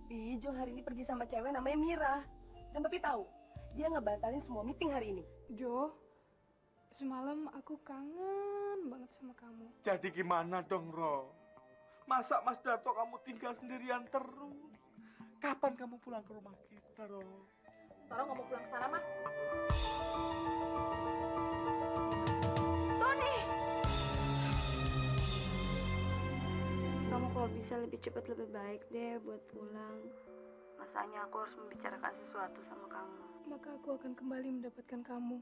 Bi, Jo hari ini pergi sama cewek namanya Mira. Dan Papi tahu, dia ngebatalin semua meeting hari ini. Jo, semalam aku kangen banget sama kamu. Jadi gimana dong, Ro? Masa Mas Darto kamu tinggal sendirian terus? Kapan kamu pulang ke rumah kita, Ro? Sekarang nggak mau pulang ke sana, Mas. Kamu kalau bisa lebih cepat lebih baik deh buat pulang. Masanya aku harus membicarakan sesuatu sama kamu. Maka aku akan kembali mendapatkan kamu.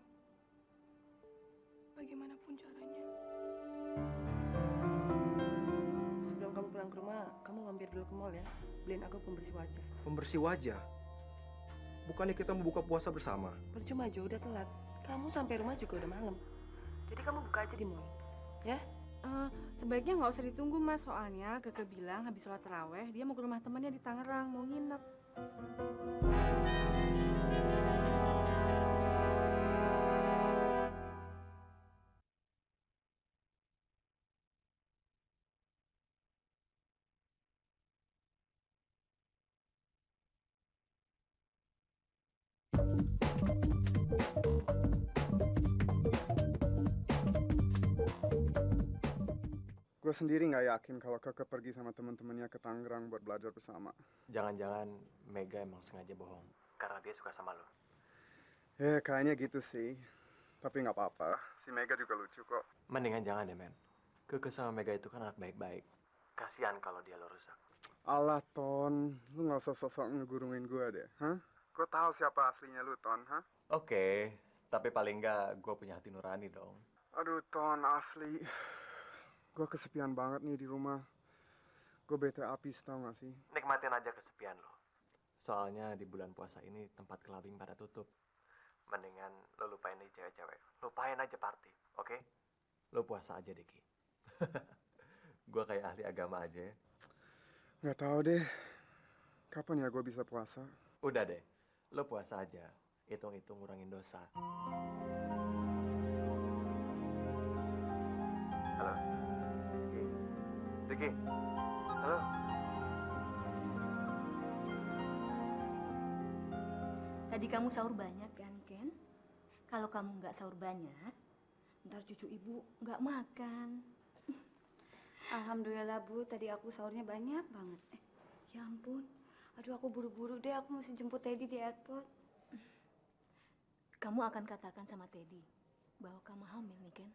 Bagaimanapun caranya. Sebelum kamu pulang ke rumah, kamu mampir dulu ke mall ya. Beliin aku pembersih wajah. Pembersih wajah? Bukannya kita mau buka puasa bersama? Percuma Jo, udah telat. Kamu sampai rumah juga udah malam. Jadi kamu buka aja di mall, ya? Sebaiknya nggak usah ditunggu Mas, soalnya Keke bilang habis sholat taraweh dia mau ke rumah temannya di Tangerang, mau nginep. Gue sendiri nggak yakin kalau Keke pergi sama teman-temannya ke Tangerang buat belajar bersama. Jangan-jangan Mega emang sengaja bohong. Karena dia suka sama lo. Kayaknya gitu sih. Tapi nggak apa-apa. Si Mega juga lucu kok. Mendingan jangan deh, men. Keke sama Mega itu kan anak baik-baik. Kasihan kalau dia lo rusak. Alah, Ton. Lu nggak usah sosok ngegurungin gue deh, hah? Gue tahu siapa aslinya lu, Ton, hah? Oke, tapi paling nggak gue punya hati nurani dong. Aduh, Ton, asli. Gue kesepian banget nih di rumah. Gue bete abis, tau gak sih? Nikmatin aja kesepian lo. Soalnya di bulan puasa ini tempat kelabing pada tutup. Mendingan lo lupain nih cewek-cewek. Lupain aja party, oke? Lo puasa aja deh, Ki. Gue kayak ahli agama aja ya. Nggak tahu deh. Kapan ya gue bisa puasa? Udah deh, lo puasa aja. Hitung-hitung ngurangin dosa. Halo? Ricky? Halo? Tadi kamu sahur banyak kan, Ken? Kalau kamu nggak sahur banyak, ntar cucu ibu nggak makan. Alhamdulillah Bu, tadi aku sahurnya banyak banget. Ya ampun, aduh aku buru-buru deh, aku mesti jemput Teddy di airport. Kamu akan katakan sama Teddy bahwa kamu hamil nih, Ken?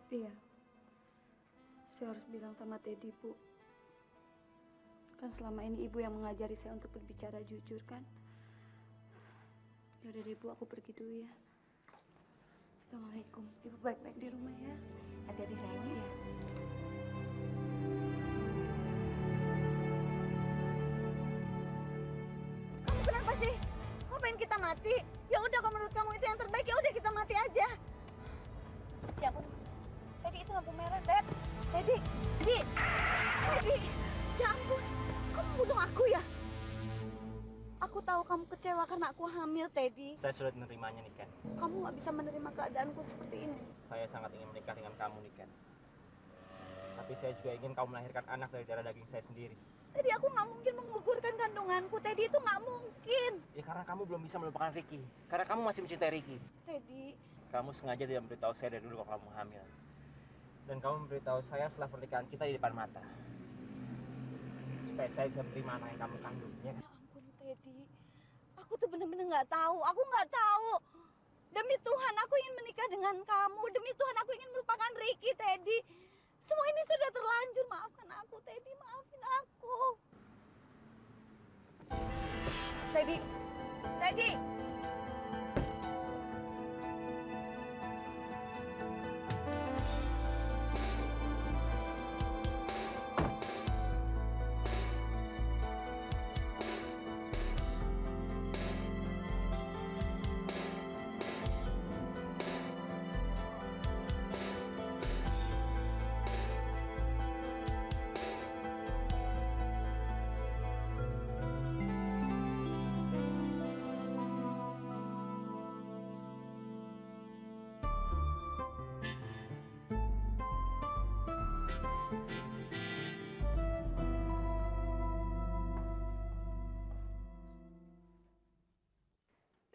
Iya, saya harus bilang sama Teddy, Bu. Kan selama ini ibu yang mengajari saya untuk berbicara jujur, kan? Yaudah deh, Bu, aku pergi dulu ya. Assalamualaikum. Ibu baik-baik di rumah ya. Hati-hati sayang ya. Kamu kenapa sih? Kamu pengen kita mati? Ya udah, kalau menurut kamu itu yang terbaik, ya udah kita mati aja. Ya ampun. Teddy, itu lampu merah, Dad. Teddy. Ya ampun. Kamu bunuh aku ya? Aku tahu kamu kecewa karena aku hamil, Teddy. Saya sudah menerimanya, nih, Ken. Kamu nggak bisa menerima keadaanku seperti ini. Saya sangat ingin menikah dengan kamu, nih, Ken. Tapi saya juga ingin kamu melahirkan anak dari darah daging saya sendiri. Teddy, aku nggak mungkin menggugurkan kandunganku. Teddy, itu nggak mungkin. Ya karena kamu belum bisa melupakan Ricky. Karena kamu masih mencintai Ricky. Teddy. Kamu sengaja tidak memberitahu saya dari dulu kalau kamu hamil. Dan kamu memberitahu saya setelah pernikahan kita di depan mata. Supaya saya bisa menerima anak yang kamu kandung, ya kan? Ya ampun, Teddy. Aku tuh bener-bener nggak tahu. Aku nggak tahu. Demi Tuhan, aku ingin menikah dengan kamu. Demi Tuhan, aku ingin melupakan Ricky, Teddy. Semua ini sudah terlanjur. Maafkan aku, Teddy. Maafin aku. Teddy. Teddy.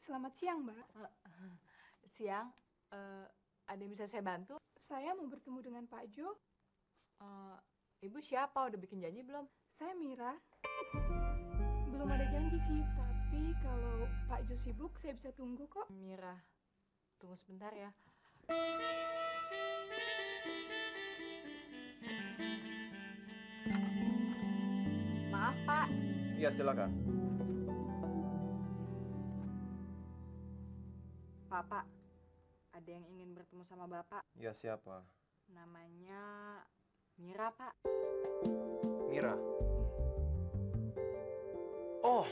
Selamat siang, Mbak. Siang, ada yang bisa saya bantu? Saya mau bertemu dengan Pak Jo. Ibu siapa? Udah bikin janji belum? Saya Mira. Belum ada janji sih, tapi kalau Pak Jo sibuk, saya bisa tunggu kok. Mira, tunggu sebentar ya. Maaf, Pak. Iya, silakan. Pak, ada yang ingin bertemu sama Bapak. Ya, siapa? Namanya Mira, Pak. Mira. Oh,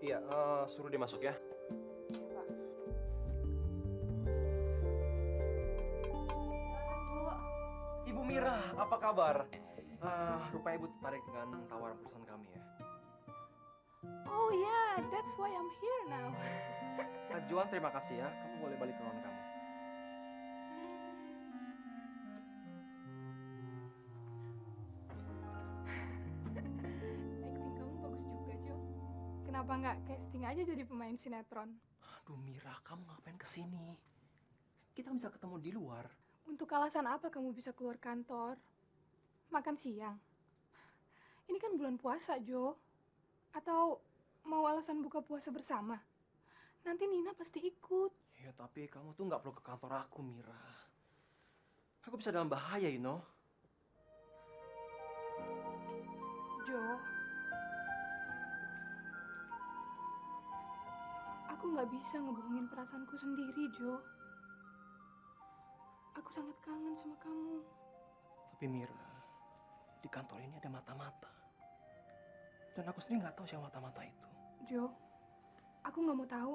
iya, suruh dia masuk ya. Iya, Pak. Ibu Mira, apa kabar? Rupanya Ibu tertarik dengan tawaran perusahaan kami ya. Oh yeah, that's why I'm here now. Juan, terima kasih ya. Kamu boleh balik ke ruangan kamu. Acting kamu bagus juga, Jo. Kenapa nggak casting aja jadi pemain sinetron? Aduh Mira, kamu ngapain kesini? Kita bisa ketemu di luar. Untuk alasan apa kamu bisa keluar kantor? Makan siang? Ini kan bulan puasa, Jo. Atau mau alasan buka puasa bersama? Nanti Nina pasti ikut. Ya tapi kamu tuh nggak perlu ke kantor aku, Mira. Aku bisa dalam bahaya, you know. Jo, aku nggak bisa ngebohongin perasaanku sendiri, Jo. Aku sangat kangen sama kamu. Tapi Mira, di kantor ini ada mata-mata. Dan aku sendiri nggak tahu siapa mata-mata itu. Jo, aku nggak mau tahu.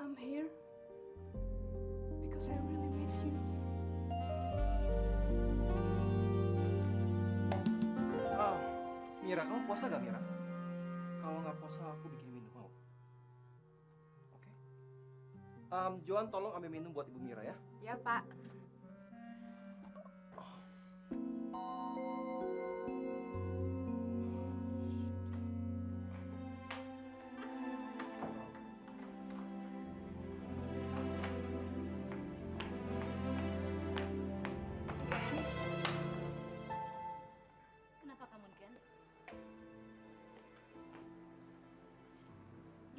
I'm here because I really miss you. Oh, Mira, kamu puasa gak, Mira? Kalau nggak puasa, aku bikin minum mau. Oke? Joan, tolong ambil minum buat Ibu Mira ya. Ya, Pak. Kenapa kamu, Ken?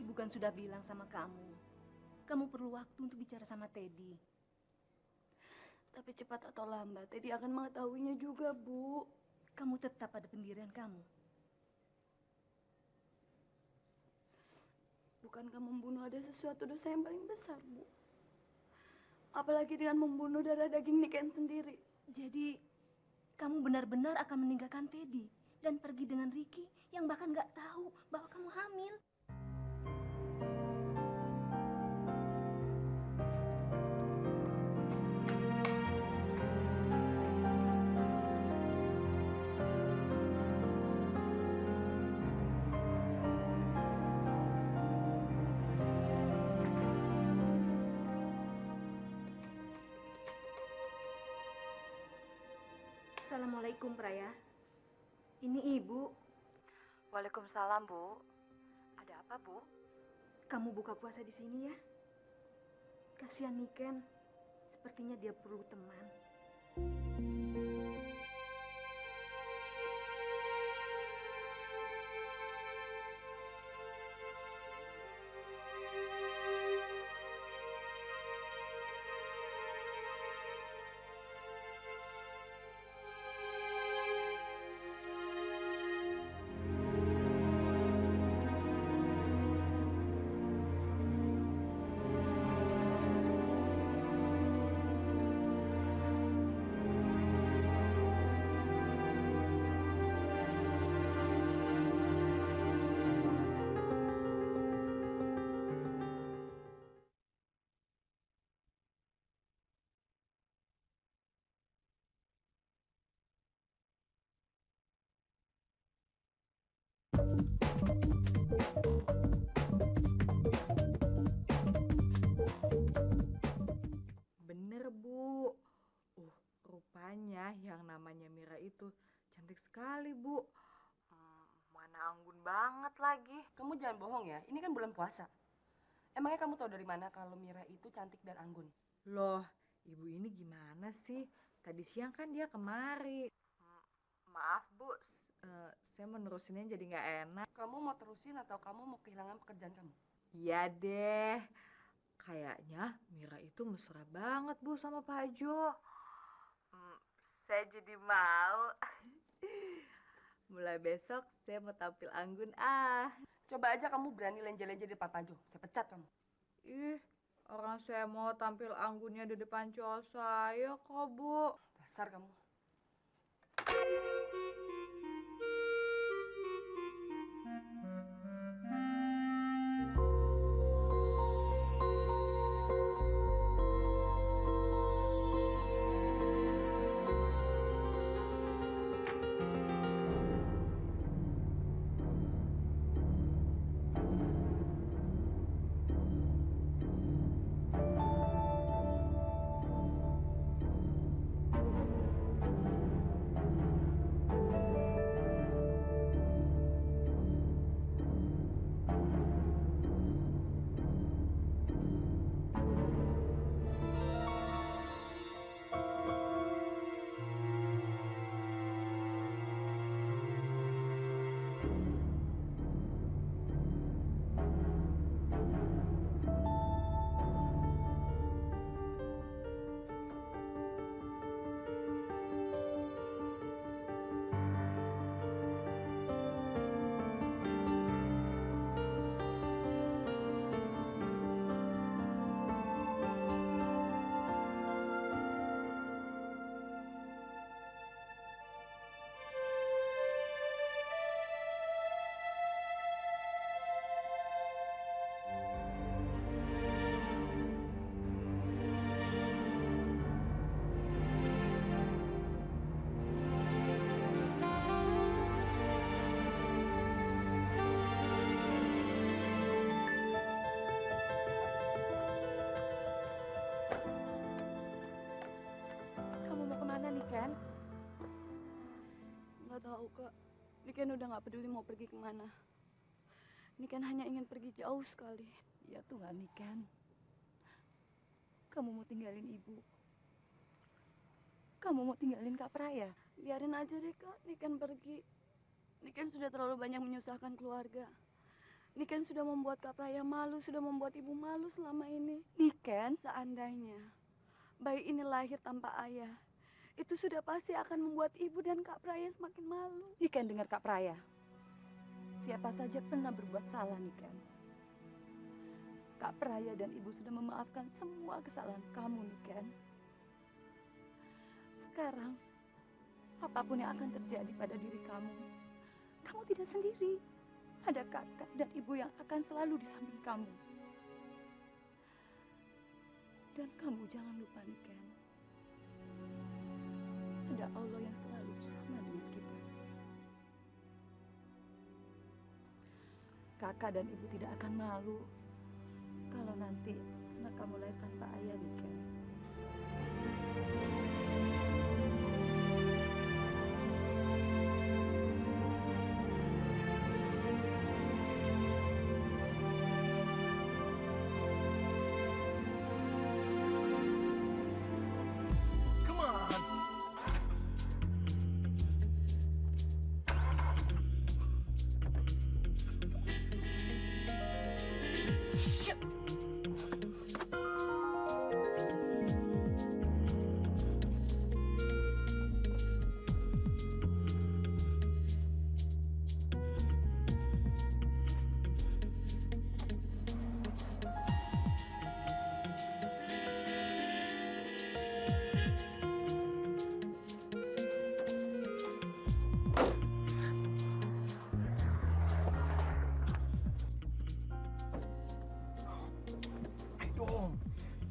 Ibu kan sudah bilang sama kamu. Kamu perlu waktu untuk bicara sama Teddy. Tapi cepat atau lambat, Teddy akan mengetahuinya juga, Bu. Kamu tetap pada pendirian kamu. Bukankah membunuh ada sesuatu dosa yang paling besar, Bu? Apalagi dengan membunuh darah daging Niken sendiri. Jadi, kamu benar-benar akan meninggalkan Teddy dan pergi dengan Ricky yang bahkan nggak tahu bahwa kamu hamil. Assalamualaikum, Praya. Ini Ibu. Waalaikumsalam, Bu. Ada apa, Bu? Kamu buka puasa di sini ya. Kasihan Niken. Sepertinya dia perlu teman. Bener, Bu. Rupanya yang namanya Mira itu cantik sekali, Bu. mana anggun banget lagi. Kamu jangan bohong ya, ini kan bulan puasa. Emangnya kamu tahu dari mana kalau Mira itu cantik dan anggun? Loh, ibu ini gimana sih? Tadi siang kan dia kemari. Maaf bu, saya menerusinnya jadi nggak enak. Kamu mau terusin atau kamu mau kehilangan pekerjaan kamu? Iya deh, kayaknya Mira itu mesra banget bu sama Pak Jo. Saya jadi mau. Mulai besok saya mau tampil anggun Coba aja kamu berani lenje-lenje di depan Pak Jo, saya pecat kamu. Ih, orang saya mau tampil anggunnya di depan cowok saya kok bu. Dasar kamu. Niken? Nggak tahu, Kak. Niken udah nggak peduli mau pergi kemana. Niken hanya ingin pergi jauh sekali. Ya Tuhan, Niken. Kamu mau tinggalin ibu? Kamu mau tinggalin Kak Praya? Biarin aja deh, Kak. Niken pergi. Niken sudah terlalu banyak menyusahkan keluarga. Niken sudah membuat Kak Praya malu, sudah membuat ibu malu selama ini. Niken, seandainya bayi ini lahir tanpa ayah, itu sudah pasti akan membuat ibu dan Kak Praya semakin malu. Niken dengar Kak Praya. Siapa saja pernah berbuat salah, Niken. Kak Praya dan ibu sudah memaafkan semua kesalahan kamu, Niken. Sekarang, apapun yang akan terjadi pada diri kamu, kamu tidak sendiri. Ada kakak dan ibu yang akan selalu di samping kamu. Dan kamu jangan lupa, Niken. Ada Allah yang selalu bersama dengan kita. Kakak dan ibu tidak akan malu kalau nanti anak kamu lahir tanpa ayah, Niken.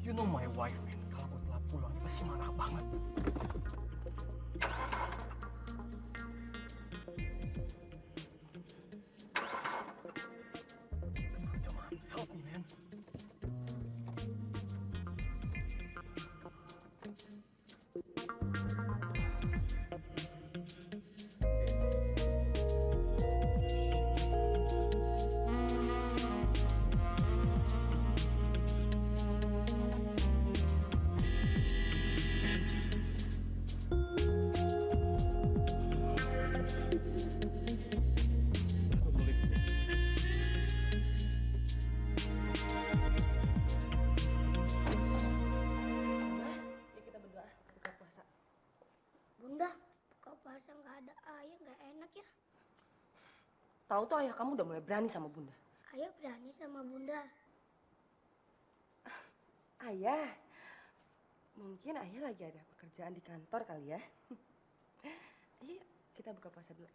You know my wife, man. Kalau aku telah pulang, dia pasti marah banget. Come on, help me, man. Tahu tuh ayah kamu udah mulai berani sama bunda. Ayah berani sama bunda. Ayah, mungkin ayah lagi ada pekerjaan di kantor kali ya. Ayo kita buka puasa dulu.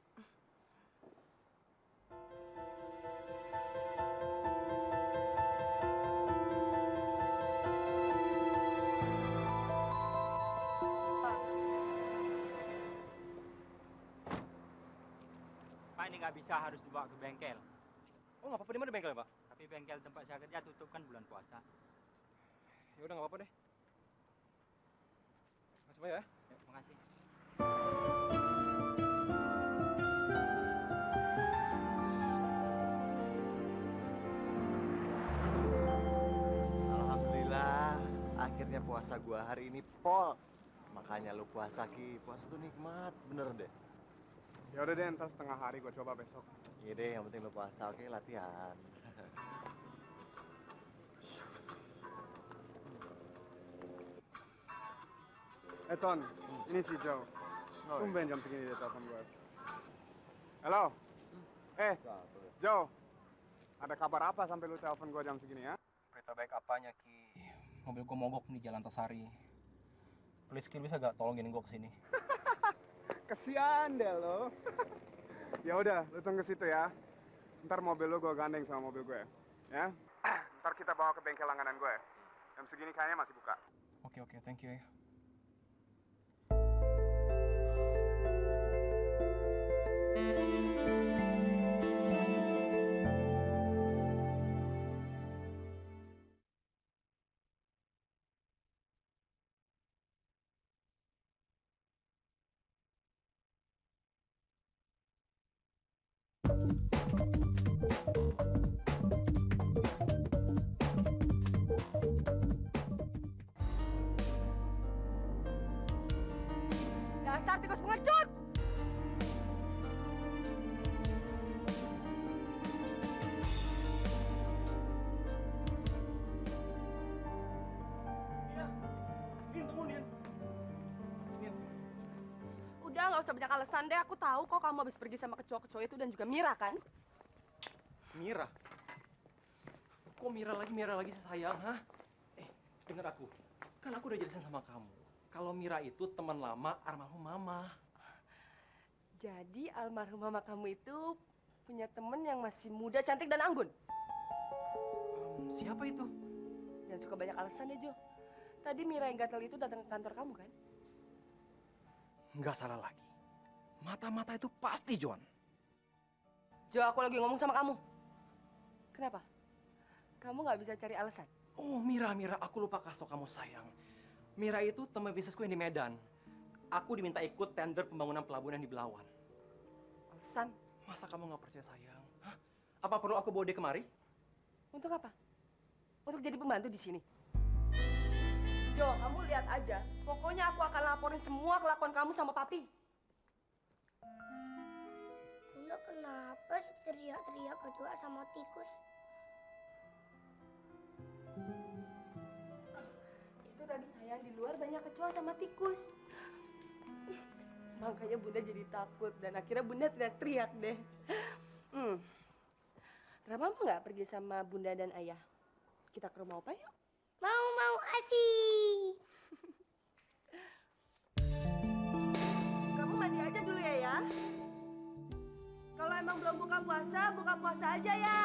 Pak, ini nggak bisa, harus dibawa ke bengkel. Oh, nggak apa-apa, di mana bengkel, Pak? Tapi bengkel tempat saya kerja tutup kan bulan puasa. Ya udah, nggak apa-apa deh. Makasih, Pak ya. Ya, makasih. Alhamdulillah, akhirnya puasa gua hari ini, Pol. Makanya lu puasa, Ki. Puasa tuh nikmat, bener deh. Ya udah deh, ntar setengah hari gue coba besok. Iya deh, yang penting lu puasa, oke? Latihan. Ton, ini si Joe. Oh, Tumben jam segini dia telepon gue. Halo? Joe. Ada kabar apa sampai lu telepon gue jam segini ya? Berita baik apanya, Ki? Mobil gua mogok di Jalan Tosari. Please, Ki, bisa gak tolongin gua kesini? Kesian deh lo. Ya udah, lu tunggu situ ya. Ntar mobil lu gue gandeng sama mobil gue. Ya? Ntar kita bawa ke bengkel langganan gue. Jam segini kayaknya masih buka. Oke, thank you ya. Dasar tikus pengecut! Udah, nggak usah banyak alasan deh. Aku tahu kok kamu habis pergi sama kecoa-kecoa itu dan juga Mira kan? Mira? Kok Mira lagi sih, sayang, hah? Denger aku. Kan aku udah jelasin sama kamu. Kalau Mira itu teman lama almarhum mama. Jadi almarhum mama kamu itu punya temen yang masih muda, cantik, dan anggun? Siapa itu? Jangan suka banyak alasan ya, Jo. Tadi Mira yang gatel itu datang ke kantor kamu kan? Nggak salah lagi. Mata-mata itu pasti John. Jo, aku lagi ngomong sama kamu. Kenapa? Kamu nggak bisa cari alasan? Oh, Mira, aku lupa kasih tau kamu, sayang. Mira itu teman bisnisku yang di Medan. Aku diminta ikut tender pembangunan pelabuhan di Belawan. Alasan? Masa kamu nggak percaya, sayang? Hah? Apa perlu aku bawa dia kemari? Untuk apa? Untuk jadi pembantu di sini? Jo, kamu lihat aja. Pokoknya aku akan laporin semua kelakuan kamu sama papi. Bunda kenapa sih teriak-teriak kecoa sama tikus? Itu tadi sayang, di luar banyak kecoa sama tikus. Makanya Bunda jadi takut dan akhirnya Bunda teriak-teriak deh. Rama mau nggak pergi sama Bunda dan Ayah? Kita ke rumah Opa yuk. Mau asik. Kamu mandi aja dulu ya. Kalau emang belum buka puasa aja ya.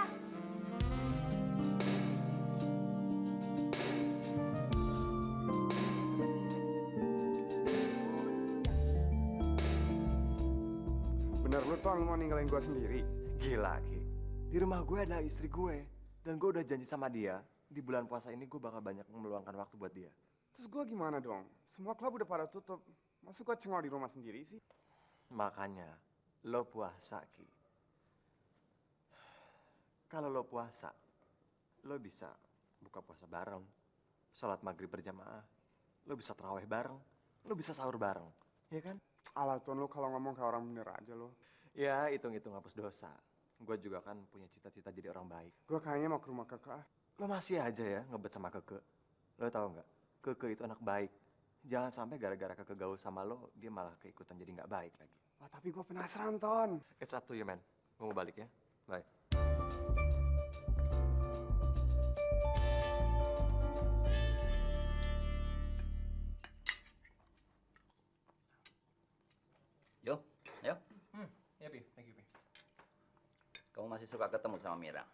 Bener lu, Ton, lu mau ninggalin gue sendiri? Gila, Ki. Di rumah gue adalah istri gue. Dan gue udah janji sama dia, di bulan puasa ini gue bakal banyak meluangkan waktu buat dia. Terus gue gimana dong? Semua klub udah pada tutup. Masa gue cengol di rumah sendiri sih? Makanya, lo puasa, Ki. Kalau lo puasa, lo bisa buka puasa bareng, sholat maghrib berjamaah, lo bisa tarawih bareng, lo bisa sahur bareng, ya kan? Alah, Ton, lu kalau ngomong kayak orang bener aja lo. Ya, hitung-hitung hapus dosa. Gue juga kan punya cita-cita jadi orang baik. Gue kayaknya mau ke rumah kakak. Lo masih aja ya ngebet sama Keke. Lo tahu nggak? Keke itu anak baik. Jangan sampai gara-gara Keke gaul sama lo, dia malah keikutan jadi nggak baik lagi. Wah, tapi gue penasaran, Ton. It's up to you, man. Gue mau balik ya. Baik. Jo, ayo. Ya, Pi. Thank you, Pi. Kamu masih suka ketemu sama Mira?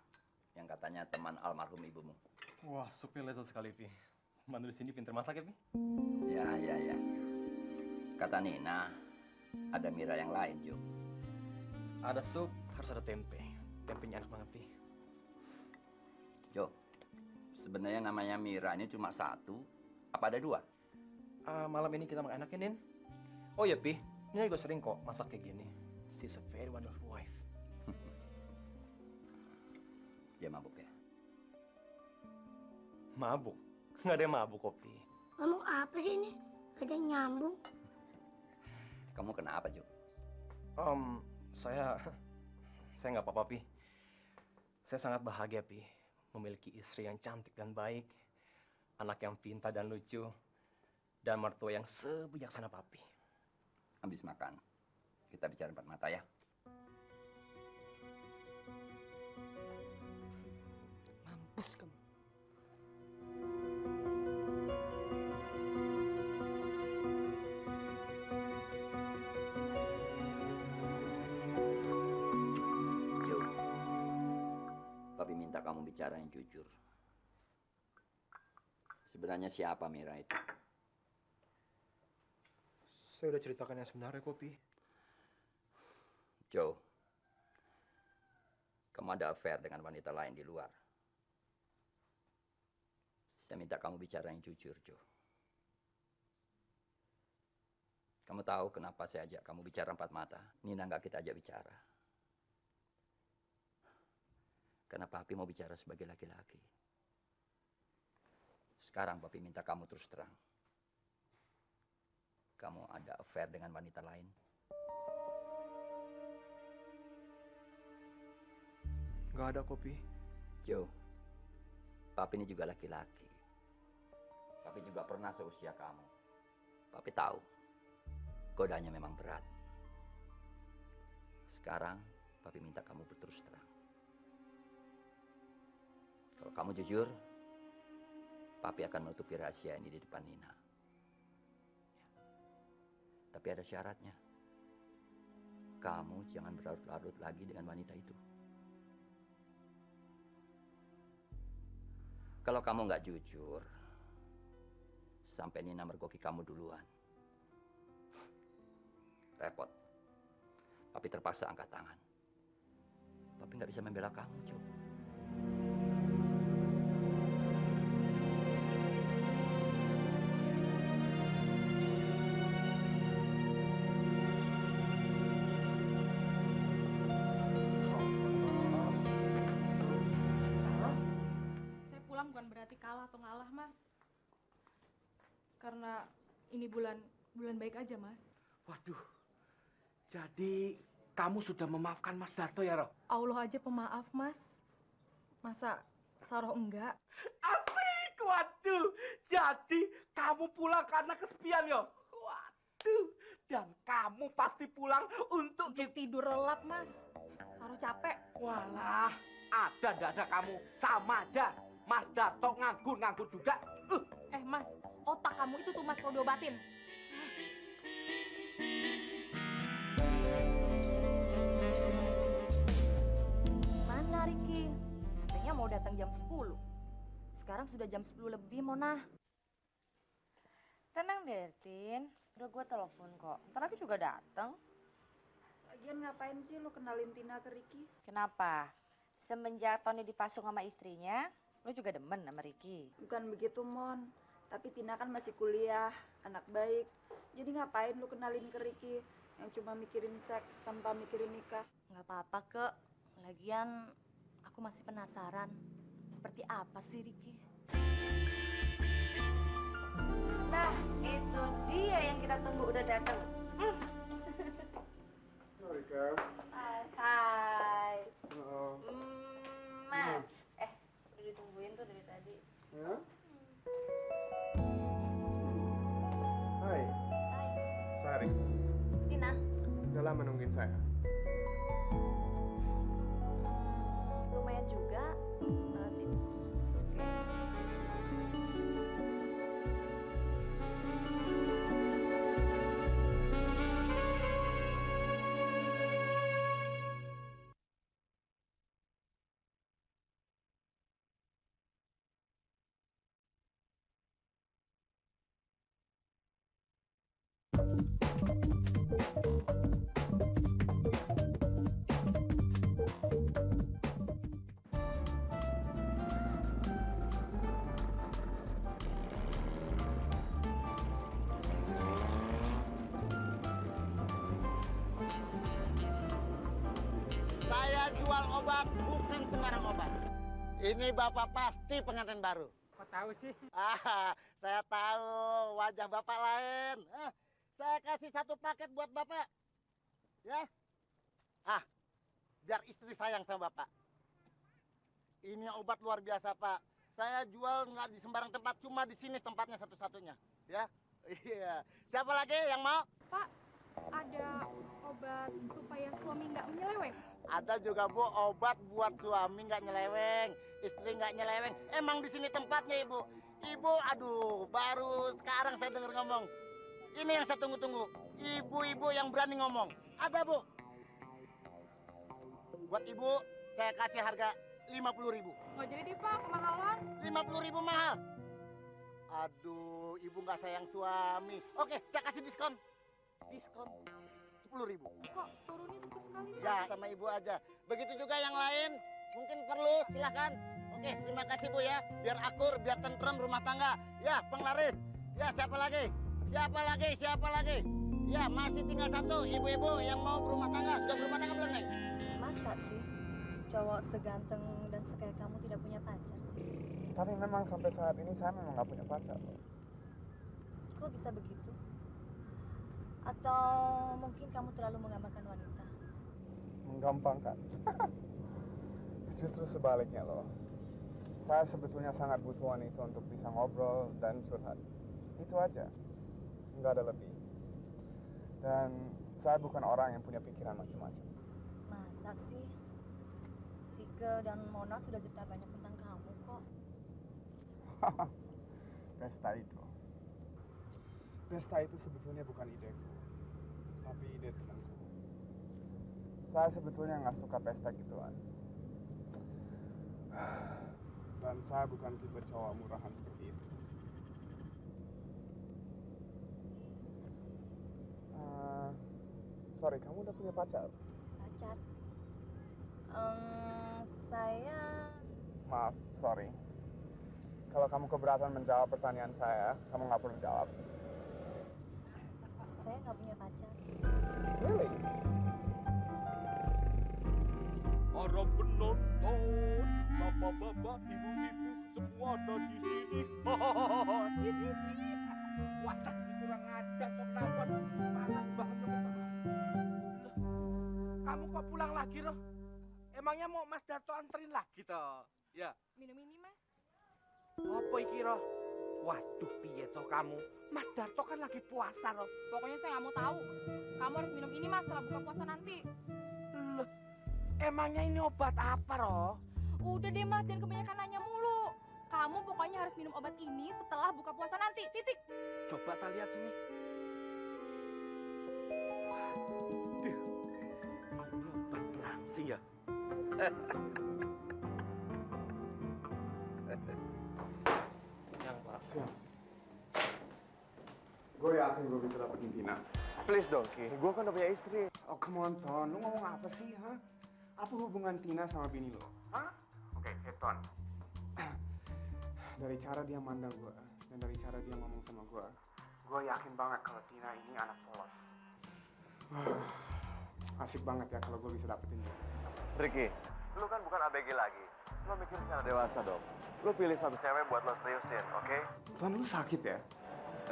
Yang katanya teman almarhum ibumu. Wah, supnya lezat sekali, Pi. Mantu di sini pinter masak ya, Pi? Ya. Kata Nina, ada Mira yang lain, Jo. Ada sup, harus ada tempe. Tempenya enak banget, Pi. Jo, sebenarnya namanya Mira ini cuma satu, apa ada dua? Malam ini kita makan enak ya, Nin? Oh ya, Pi. Nina juga sering kok masak kayak gini. She's a very wonderful wife. Dia mabuk ya? Mabuk? Nggak ada yang mabuk, kok, Pi. Ngomong apa sih ini? Gak ada yang nyambung. Kamu kenapa, Jo? Saya nggak apa-apa, Pi. Saya sangat bahagia, Pi, memiliki istri yang cantik dan baik, anak yang pintar dan lucu, dan mertua yang sebijaksana Papi. Habis makan, kita bicara empat mata ya. Mampus kamu. Jo, Papi minta kamu bicara yang jujur. Sebenarnya siapa Mira itu? Saya udah ceritakan yang sebenarnya, kok, Pi. Jo, kamu ada affair dengan wanita lain di luar. Saya minta kamu bicara yang jujur, Jo. Kamu tahu kenapa saya ajak kamu bicara empat mata? Nina nggak kita ajak bicara. Karena Papi mau bicara sebagai laki-laki. Sekarang Papi minta kamu terus terang. Kamu ada affair dengan wanita lain? Nggak ada, kok, Pi. Jo, Papi ini juga laki-laki. Papi juga pernah seusia kamu. Papi tahu, godanya memang berat. Sekarang, Papi minta kamu berterus terang. Kalau kamu jujur, Papi akan menutupi rahasia ini di depan Nina. Tapi ada syaratnya. Kamu jangan berlarut-larut lagi dengan wanita itu. Kalau kamu nggak jujur, sampai Nina mergoki kamu duluan, repot. Papi terpaksa angkat tangan. Papi nggak bisa membela kamu, Jo. Saya pulang bukan berarti kalah atau ngalah, Mas. Karena ini bulan baik aja, Mas. Waduh, jadi kamu sudah memaafkan Mas Darto ya, Roh? Allah aja pemaaf, Mas. Masa Saroh enggak? Asik, waduh. Jadi kamu pulang karena kesepian ya? Waduh, dan kamu pasti pulang untuk tidur lelap, Mas. Saroh capek. Walah, ada kamu. Sama aja. Mas Darto nganggur juga. Mas, otak kamu itu tuh Mas perlu diobatin. Mana Riki? Katanya mau datang jam 10. Sekarang sudah jam 10 lebih, Mona. Tenang deh, Tin. Udah gue telepon kok. Ntar lagi juga datang. Lagian ngapain sih lo kenalin Tina ke Riki? Kenapa? Semenjak Tony dipasung sama istrinya, lo juga demen sama Riki. Bukan begitu, Mon. Tapi Tina kan masih kuliah, anak baik. Jadi ngapain lo kenalin ke Riki yang cuma mikirin seks tanpa mikirin nikah? Nggak apa-apa, Kek. Lagian aku masih penasaran. Seperti apa sih Riki? Nah, itu dia yang kita tunggu udah datang. Rika. Hai. Halo. Mas. Udah ditungguin tuh dari tadi. Ya? Hai. Hai. Sari. Tina. Udah lama nungguin saya. Saya jual obat, bukan sembarang obat. Ini Bapak pasti pengantin baru. Kok tahu sih? Saya tahu wajah Bapak lain. Saya kasih 1 paket buat Bapak. Ya. Biar istri sayang sama Bapak. Ini obat luar biasa, Pak. Saya jual nggak di sembarang tempat, cuma di sini tempatnya satu-satunya. Ya. Iya. Siapa lagi yang mau? Pak, ada obat supaya suami nggak menyeleweng. Ada juga Bu, obat buat suami nggak nyeleweng, istri nggak nyeleweng. Emang di sini tempatnya Ibu. Ibu, aduh, baru sekarang saya dengar ngomong. Ini yang saya tunggu-tunggu. Ibu-ibu yang berani ngomong. Ada Bu. Buat Ibu, saya kasih harga 50.000. Nggak jadi deh Pak, kemahalan. 50.000 mahal. Aduh, Ibu nggak sayang suami. Oke, saya kasih diskon. Diskon 10.000. Kok turunnya cepet sekali Pak? Ya, sama Ibu aja. Begitu juga yang lain, mungkin perlu, silahkan. Oke, terima kasih Bu ya. Biar akur, biar tentrem rumah tangga. Ya, penglaris. Ya, siapa lagi? Siapa lagi? Siapa lagi? Ya, masih tinggal 1 ibu-ibu yang mau berumah tangga. Sudah berumah tangga belum, Neng? Masa sih cowok seganteng dan sekaya kamu tidak punya pacar sih? Tapi memang sampai saat ini saya memang nggak punya pacar. Kok bisa begitu? Atau mungkin kamu terlalu menggambarkan wanita? Menggampangkan. Justru sebaliknya loh. Saya sebetulnya sangat butuh wanita untuk bisa ngobrol dan curhat. Itu aja. Nggak ada lebih. Dan saya bukan orang yang punya pikiran macam-macam. Masa sih? Rike dan Mona sudah cerita banyak tentang kamu kok. Pesta itu. Pesta itu sebetulnya bukan ideku, tapi ide temanku. Saya sebetulnya nggak suka pesta gituan. Dan saya bukan tipe cowok murahan seperti itu. Sorry, kamu udah punya pacar? Pacar? Saya... Maaf, sorry. Kalau kamu keberatan menjawab pertanyaan saya, kamu nggak perlu jawab. Saya nggak punya pacar. Really? Para penonton, bapak-bapak, ibu-ibu, semua ada di sini. Wadah, ini kurang ajar kok kenapa? Panas banget loh. Kamu kok pulang lagi loh? Emangnya mau Mas Darto anterin lagi toh? Ya. Minum ini Mas. Apa iki roh? Waduh, piye toh kamu? Mas Darto kan lagi puasa loh. Pokoknya saya nggak mau tahu. Kamu harus minum ini Mas setelah buka puasa nanti. Loh, emangnya ini obat apa roh? Udah deh Mas, jangan kebanyakan nanya mulu. Kamu pokoknya harus minum obat ini setelah buka puasa nanti. Titik. Coba kita lihat sini. Waduh, ini obat belangsing ya? Yang Pak. Gue yakin gue bisa dapetin Tina. Please dong, Ki. Gue kan udah punya istri. Oh, come on, Ton. Lu ngomong apa sih, ha? Apa hubungan Tina sama bini lo? Hah? Oke, Ton. Dari cara dia mandang gue, dan dari cara dia ngomong sama gue yakin banget kalau Tina ini anak polos. Asik banget ya kalau gue bisa dapetin dia. Ricky, lu kan bukan ABG lagi. Lu mikir secara dewasa dong. Lu pilih satu cewek buat lo seriusin, oke? Ton, lu sakit ya?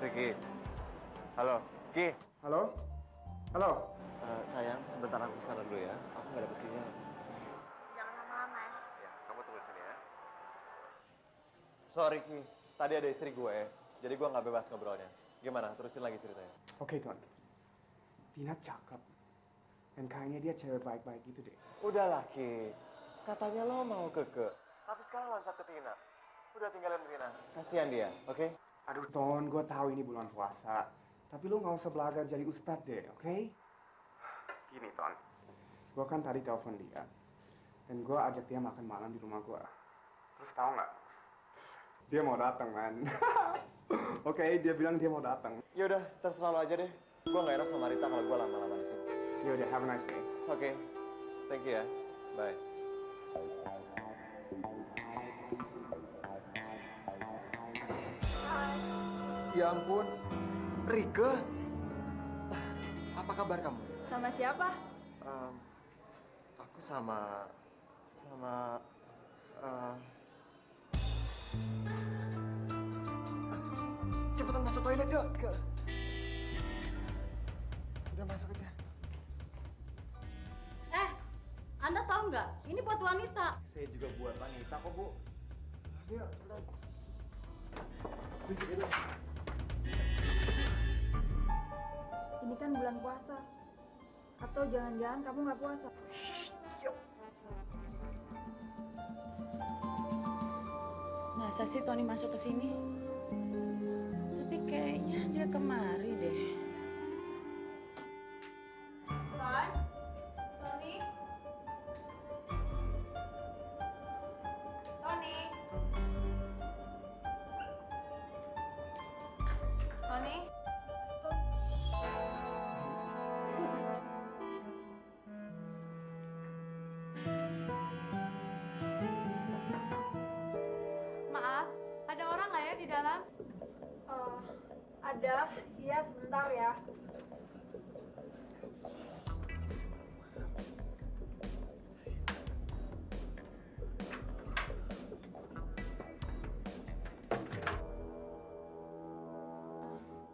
Ricky. Halo, Ki. Halo? Halo? Sayang, sebentar aku kesana dulu ya. Aku nggak dapet sinyal. Jangan lama-lama ya. Ya, kamu tunggu sini ya. Sorry, Ki. Tadi ada istri gue, jadi gue nggak bebas ngobrolnya. Gimana? Terusin lagi ceritanya. Oke, Ton. Tina cakep. Dan kayaknya dia cewek baik-baik gitu deh. Udahlah, Ki. Katanya lo mau keke. Tapi sekarang loncat ke Tina. Udah tinggalin Tina. Kasihan dia, oke? Aduh, Ton, gue tahu ini bulan puasa. Tapi lu nggak usah belajar jadi ustadz deh, oke? Gini, Ton. Gue kan tadi telepon dia. Dan gue ajak dia makan malam di rumah gue. Terus tahu nggak? Dia mau datang, man. Oke, dia bilang dia mau datang. Yaudah, terserah lo aja deh. Gue nggak enak sama Rita kalau gue lama-lama di sini. Yaudah, have a nice day. Oke, thank you ya. Bye. Ya ampun, Rike. Apa kabar kamu? Sama siapa? Aku sama cepetan masuk toilet yuk. Udah masuk aja. Anda tahu nggak? Ini buat wanita. Saya juga buat wanita kok, Bu. Ayo, cepetan. Tunjuk itu. Ini kan bulan puasa. Atau jangan-jangan kamu nggak puasa? Masa sih Tony masuk ke sini? Tapi kayaknya dia kemari deh. Ton? Tony? Tony? Tony? Maaf, ada orang nggak ya di dalam? Ada. Iya, sebentar ya.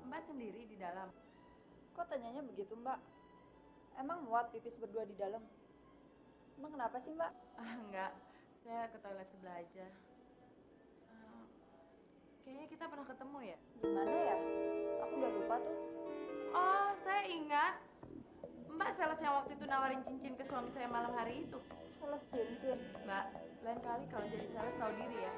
Mbak sendiri di dalam. Kok tanyanya begitu, Mbak? Emang muat pipis berdua di dalam? Emang kenapa sih, Mbak? Enggak, saya ke toilet sebelah aja. Kayaknya kita pernah ketemu ya? Gimana ya? Aku udah lupa tuh. Oh, saya ingat. Mbak sales yang waktu itu nawarin cincin ke suami saya malam hari itu. Sales cincin? Mbak, lain kali kalau jadi sales tahu diri ya.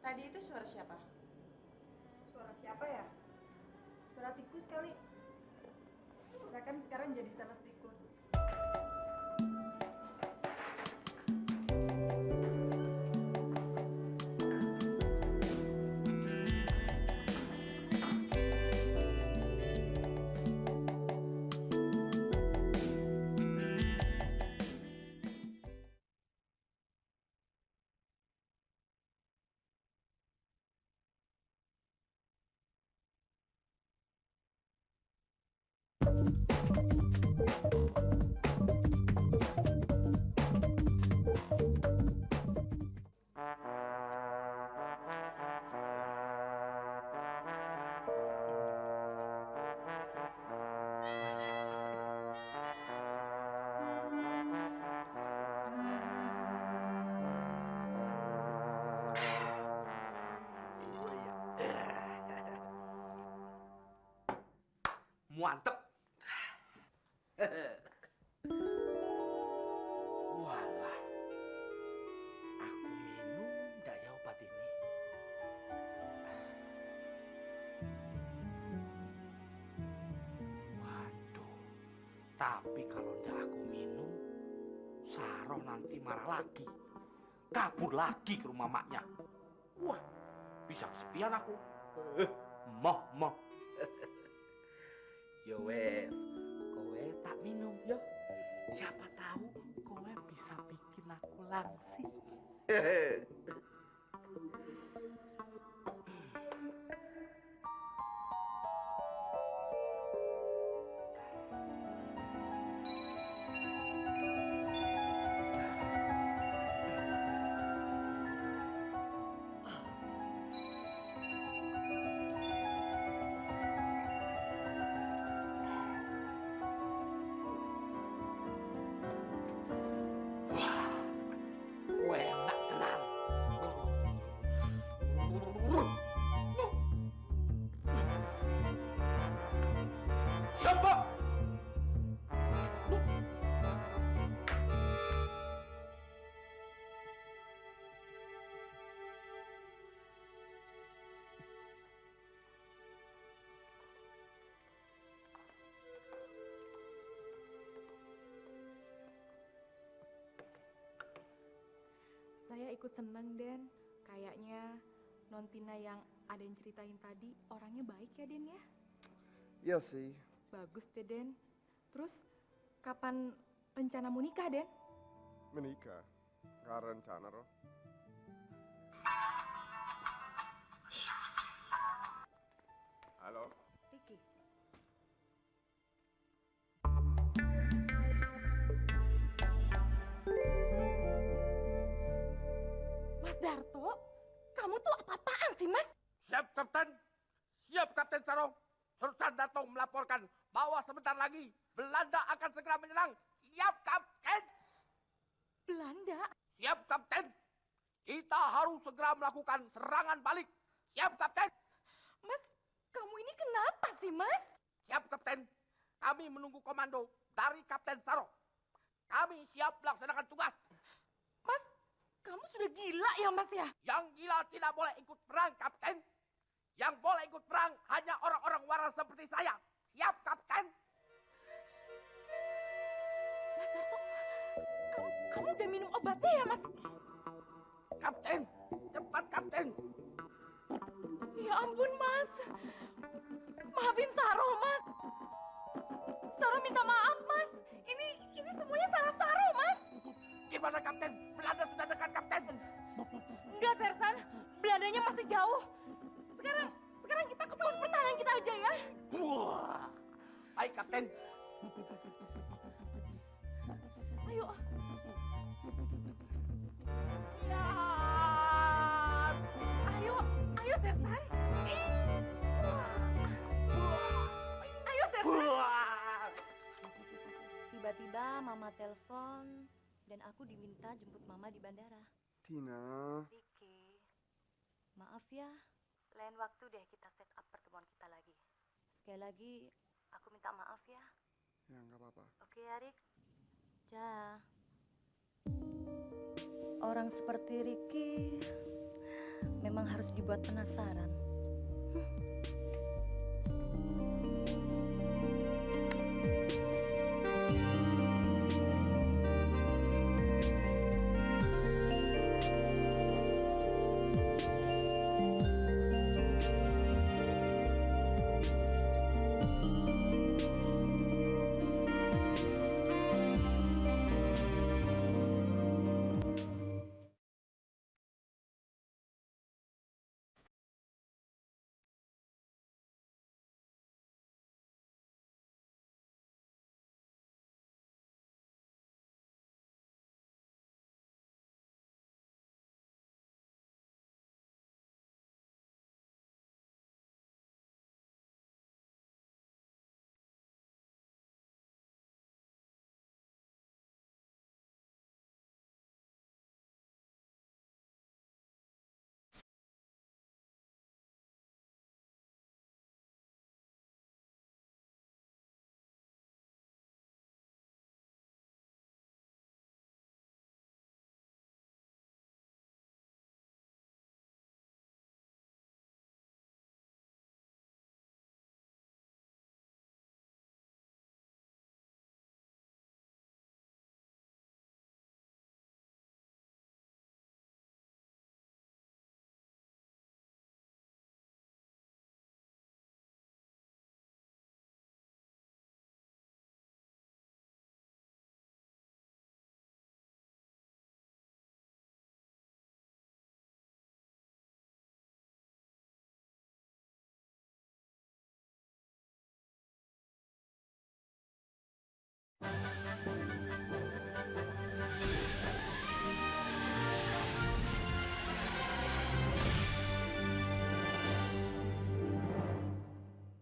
Tadi itu suara siapa? Suara siapa ya? Suara tikus kali. Saya kan sekarang jadi sales tikus. Mantep. Walah, aku minum daya obat ini. Waduh, tapi kalau ndak aku minum, Saroh nanti marah lagi. Kabur lagi ke rumah maknya. Wah, bisa kesepian aku. Moh. Yo wes, kowe tak minum yo. Siapa tahu kowe bisa bikin aku langsing. Wah, enak tenang. ikut seneng, Den. Kayaknya Nontina yang Aden ceritain tadi orangnya baik ya, Den ya? Iya sih. Bagus deh, Den. Terus kapan rencanamu nikah, Den? Menikah. Gak ada rencana, Roh. Halo? Riki, Mas Darto, kamu tuh apa-apaan sih, Mas? Siap, Kapten. Siap, Kapten Sarong. Sersan Datong melaporkan bahwa sebentar lagi Belanda akan segera menyerang. Siap, Kapten. Belanda? Siap, Kapten. Kita harus segera melakukan serangan balik. Siap, Kapten. Mas, kamu ini kenapa sih, Mas? Siap, Kapten. Kami menunggu komando dari Kapten Sarong. Kami siap melaksanakan tugas. Mas, kamu sudah gila ya, Mas ya? Yang gila tidak boleh ikut perang, Kapten. Yang boleh ikut perang hanya orang-orang waras seperti saya. Siap, Kapten. Mas Darto, kamu udah minum obatnya ya, Mas? Kapten, cepat, Kapten. Ya ampun, Mas. Maafin Saro, Mas. Saro minta maaf, Mas. Ini semuanya salah Saro, Mas. Gimana, Kapten? Belanda sudah dekat, Kapten. Enggak, Sersan. Belandanya masih jauh. Sekarang kita ke pos pertahanan kita aja ya. Wah. Baik, Kapten. Ayo. Ya. Ayo Sersan. Ayo Sersan. tiba-tiba mama telepon dan aku diminta jemput mama di bandara. Tina. Riki, maaf ya. Lain waktu deh kita set up pertemuan kita lagi. Sekali lagi, aku minta maaf ya. Ya, nggak apa-apa. Oke ya, Rik? Ja. Orang seperti Riki memang harus dibuat penasaran.